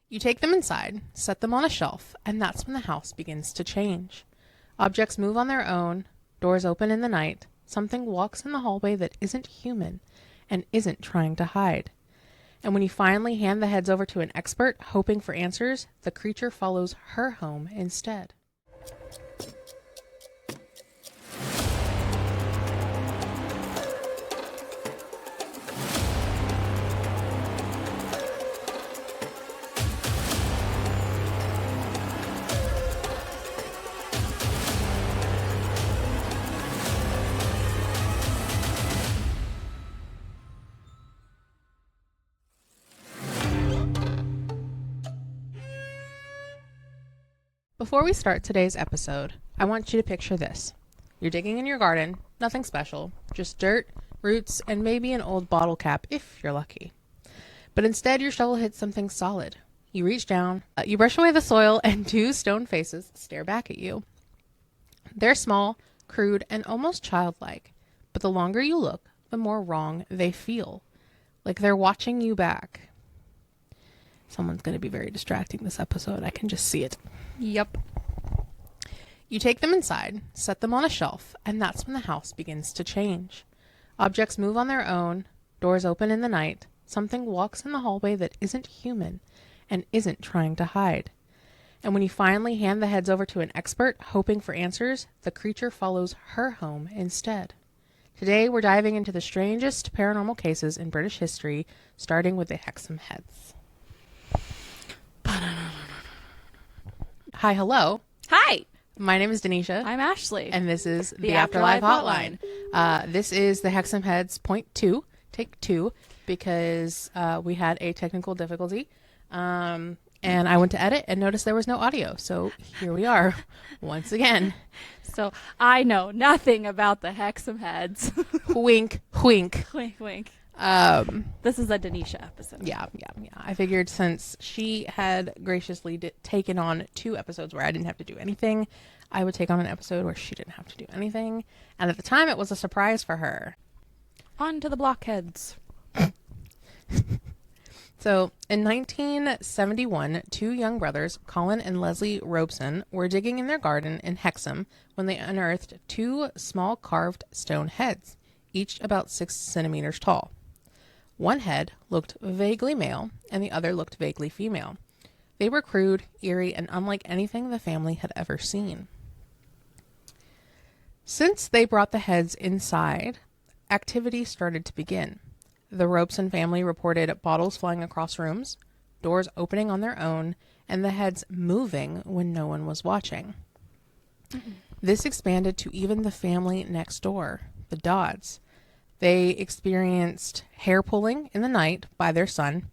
You take them inside, set them on a shelf, and that's when the house begins to change. Objects move on their own, doors open in the night, something walks in the hallway that isn't human and isn't trying to hide. And when you finally hand the heads over to an expert, hoping for answers, the creature follows her home instead. Before we start today's episode, I want you to picture this. You're digging in your garden, nothing special, just dirt, roots, and maybe an old bottle cap if you're lucky. But instead, your shovel hits something solid. You reach down, you brush away the soil, and two stone faces stare back at you. They're small, crude, and almost childlike, but the longer you look, the more wrong they feel, like they're watching you back. Someone's going to be very distracting this episode. I can just see it. Yep. You take them inside, set them on a shelf, and that's when the house begins to change. Objects move on their own, doors open in the night, something walks in the hallway that isn't human and isn't trying to hide. And when you finally hand the heads over to an expert, hoping for answers, the creature follows her home instead. Today, we're diving into the strangest paranormal cases in British history, starting with the Hexham Heads. Hi, hello. Hi, My name is Denisha. I'm Ashley. And this is the Afterlife Afterlife Hotline. This is the Hexham Heads point 2, take 2, because we had a technical difficulty. And I went to edit and noticed there was no audio. So here we are once again. So I know nothing about the Hexham Heads. Wink, wink. Wink, wink. Um, This is a Denisha episode. yeah. I figured since she had graciously taken on 2 episodes where I didn't have to do anything, I would take on an episode where she didn't have to do anything. And at the time, it was a surprise for her. On to the blockheads. So, in 1971, 2 young brothers, Colin and Leslie Robeson, were digging in their garden in Hexham when they unearthed 2 small carved stone heads, each about 6 centimeters tall. One head looked vaguely male, and the other looked vaguely female. They were crude, eerie, and unlike anything the family had ever seen. Since they brought the heads inside, activity started to begin. The Robeson family reported bottles flying across rooms, doors opening on their own, and the heads moving when no one was watching. Mm-hmm. This expanded to even the family next door, the Dodds. They experienced hair pulling in the night by their son,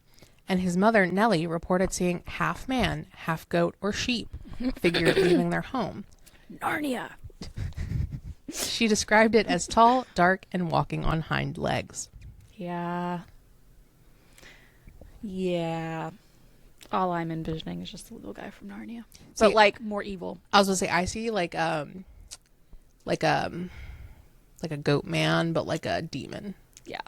and his mother, Nellie, reported seeing half man, half goat or sheep figure leaving their home. Narnia. She described it as tall, dark, and walking on hind legs. Yeah. All I'm envisioning is just a little guy from Narnia. See, But like more evil. I was gonna say I see like a goat man, but like a demon. Yeah.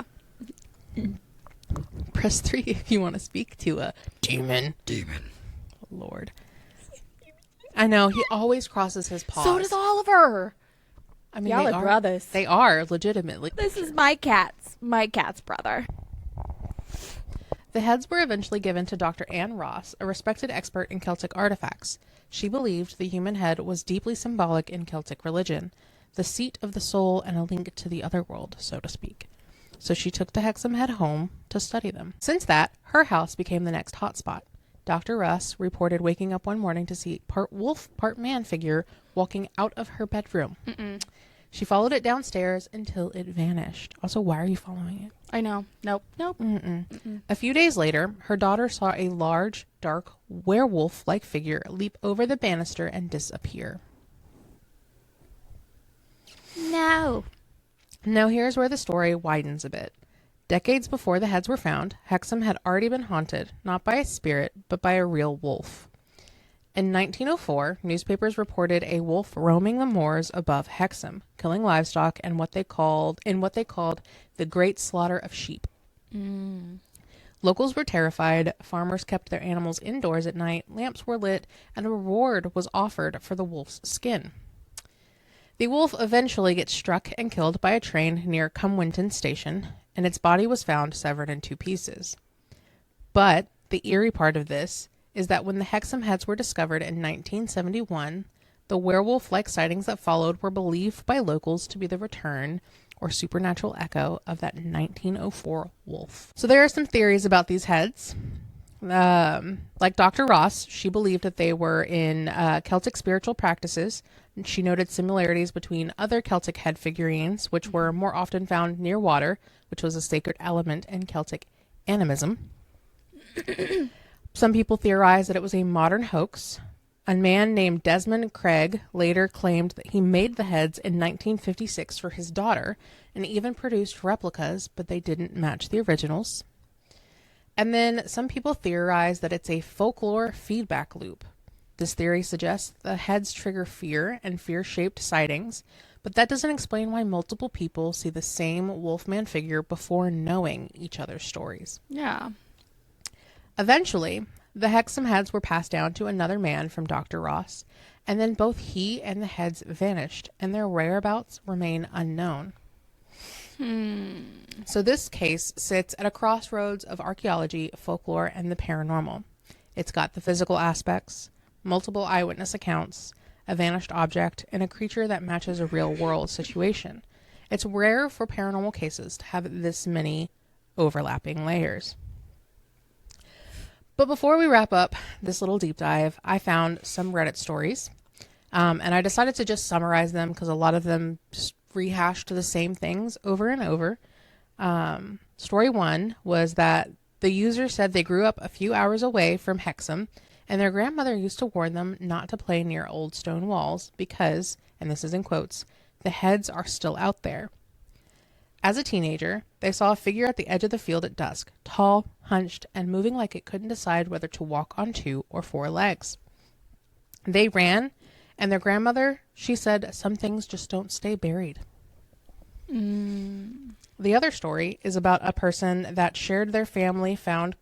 Press 3 if you want to speak to a demon. Oh, Lord. I know, he always crosses his paws. So does Oliver. I mean, Y'all they are brothers. They are, legitimately. This is my cat's brother. The heads were eventually given to Dr. Anne Ross, a respected expert in Celtic artifacts. She believed the human head was deeply symbolic in Celtic religion, the seat of the soul and a link to the other world, so to speak. So she took the Hexham head home to study them. Since that, her house became the next hotspot. Dr. Russ reported waking up one morning to see part wolf, part man figure walking out of her bedroom. She followed it downstairs until it vanished. Also, why are you following it? I know. Nope. A few days later, her daughter saw a large, dark, werewolf-like figure leap over the banister and disappear. No. Now here's where the story widens a bit. Decades before the heads were found, Hexham had already been haunted, not by a spirit, but by a real wolf. In 1904, newspapers reported a wolf roaming the moors above Hexham, killing livestock in what they called the Great Slaughter of Sheep. Locals were terrified, farmers kept their animals indoors at night, lamps were lit, and a reward was offered for the wolf's skin. The wolf eventually gets struck and killed by a train near Cumwinton Station, and its body was found severed in 2 pieces. But the eerie part of this is that when the Hexham Heads were discovered in 1971, the werewolf-like sightings that followed were believed by locals to be the return or supernatural echo of that 1904 wolf. So there are some theories about these heads. Like Dr. Ross, she believed that they were in Celtic spiritual practices. She noted similarities between other Celtic head figurines, which were more often found near water, which was a sacred element in Celtic animism. Some people theorize that it was a modern hoax. A man named Desmond Craig later claimed that he made the heads in 1956 for his daughter and even produced replicas, but they didn't match the originals. And then some people theorize that it's a folklore feedback loop. This theory suggests the heads trigger fear and fear-shaped sightings, but that doesn't explain why multiple people see the same wolfman figure before knowing each other's stories. Yeah. Eventually, the Hexham Heads were passed down to another man from Dr. Ross, and then both he and the heads vanished, and their whereabouts remain unknown. So this case sits at a crossroads of archaeology, folklore, and the paranormal. It's got the physical aspects, multiple eyewitness accounts, a vanished object, and a creature that matches a real-world situation. It's rare for paranormal cases to have this many overlapping layers. But before we wrap up this little deep dive, I found some Reddit stories, and I decided to just summarize them because a lot of them just rehashed the same things over and over. Story 1 was that the user said they grew up a few hours away from Hexham, and their grandmother used to warn them not to play near old stone walls because, and this is in quotes, the heads are still out there. As a teenager, they saw a figure at the edge of the field at dusk, tall, hunched, and moving like it couldn't decide whether to walk on 2 or 4 legs. They ran, and their grandmother, she said, some things just don't stay buried. The other story is about a person that shared their family found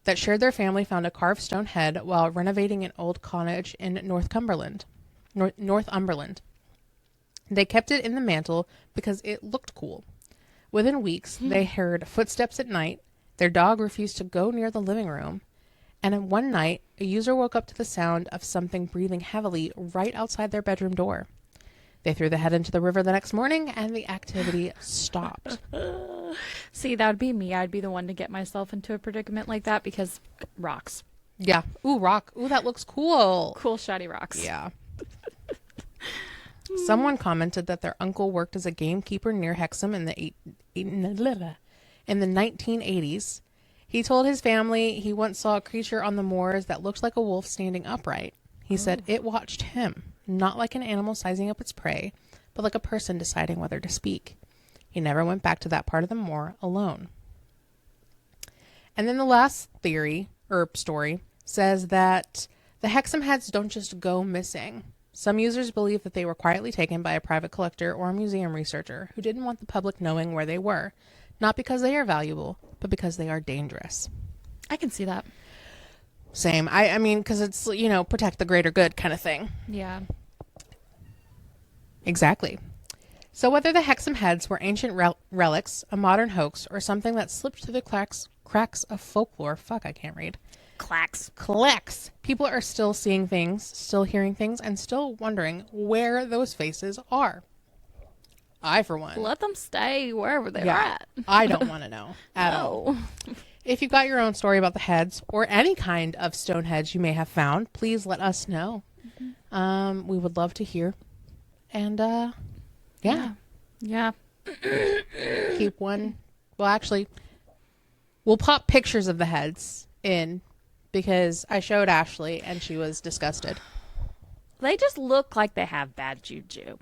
a carved stone head while renovating an old cottage in Northumberland. They kept it in the mantle because it looked cool. Within weeks, they heard footsteps at night. Their dog refused to go near the living room. And one night, a user woke up to the sound of something breathing heavily right outside their bedroom door. They threw the head into the river the next morning, and the activity stopped. See, that would be me. I'd be the one to get myself into a predicament like that because rocks. Yeah. Ooh, rock. Ooh, that looks cool. Cool, shiny rocks. Yeah. Someone commented that their uncle worked as a gamekeeper near Hexham in the 1980s. He told his family he once saw a creature on the moors that looked like a wolf standing upright. He said it watched him, not like an animal sizing up its prey, but like a person deciding whether to speak. He never went back to that part of the moor alone. And then the last theory, or story, says that the Hexham Heads don't just go missing. Some users believe that they were quietly taken by a private collector or a museum researcher who didn't want the public knowing where they were, not because they are valuable, but because they are dangerous. I can see that. Same. I mean, because it's, protect the greater good kind of thing. Yeah. Exactly. So whether the Hexham Heads were ancient relics, a modern hoax, or something that slipped through the cracks of folklore, I can't read. Clacks. People are still seeing things, still hearing things, and still wondering where those faces are. I, for one. Let them stay wherever they're at. I don't want to know at all. If you've got your own story about the heads or any kind of stone heads you may have found, please let us know. We would love to hear. And, yeah. Keep one. Well, actually, we'll pop pictures of the heads in because I showed Ashley and she was disgusted. They just look like they have bad juju.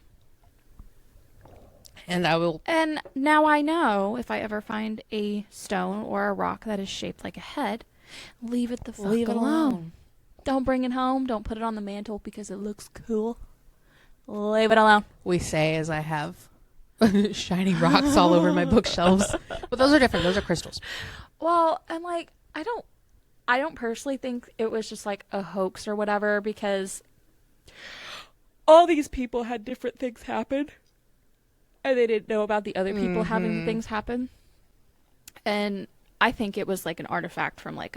And I will. And now I know if I ever find a stone or a rock that is shaped like a head, leave it alone. Don't bring it home. Don't put it on the mantle because it looks cool. Leave it alone. We say as I have shiny rocks all over my bookshelves. But those are different. Those are crystals. Well, and like I don't personally think it was just like a hoax or whatever, because all these people had different things happen and they didn't know about the other people having things happen. And I think it was like an artifact from like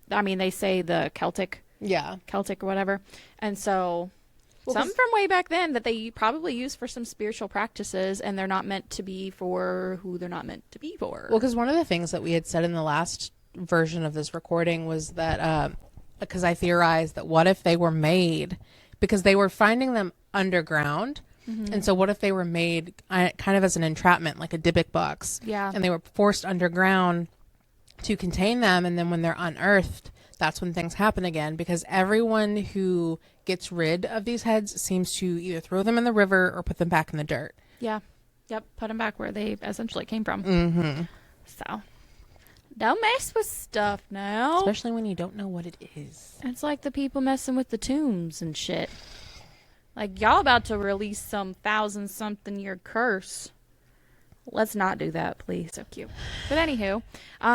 they say the Celtic or whatever. And so some from way back then that they probably used for some spiritual practices, and they're not meant to be for who they're not meant to be for. Well, because one of the things that we had said in the last version of this recording was that, because I theorized that what if they were made, because they were finding them underground. And so what if they were made kind of as an entrapment, like a Dybbuk box? Yeah. And they were forced underground to contain them. And then when they're unearthed, that's when things happen again, because everyone who gets rid of these heads seems to either throw them in the river or put them back in the dirt. Yeah. Yep. Put them back where they essentially came from. Mm-hmm. So don't mess with stuff now. Especially when you don't know what it is. It's like the people messing with the tombs and shit. Like, y'all about to release some 1,000-something-year curse. Let's not do that, please. So cute. But anywho,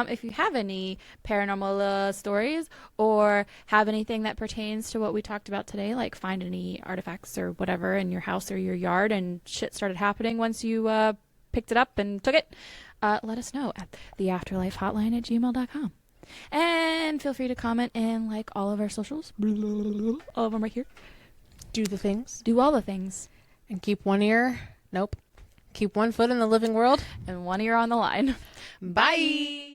if you have any paranormal stories or have anything that pertains to what we talked about today, like find any artifacts or whatever in your house or your yard and shit started happening once you picked it up and took it, let us know at theafterlifehotline@gmail.com. And feel free to comment and like all of our socials. All of them right here. Do the things. Do all the things. And keep one foot in the living world. And one ear on the line. Bye.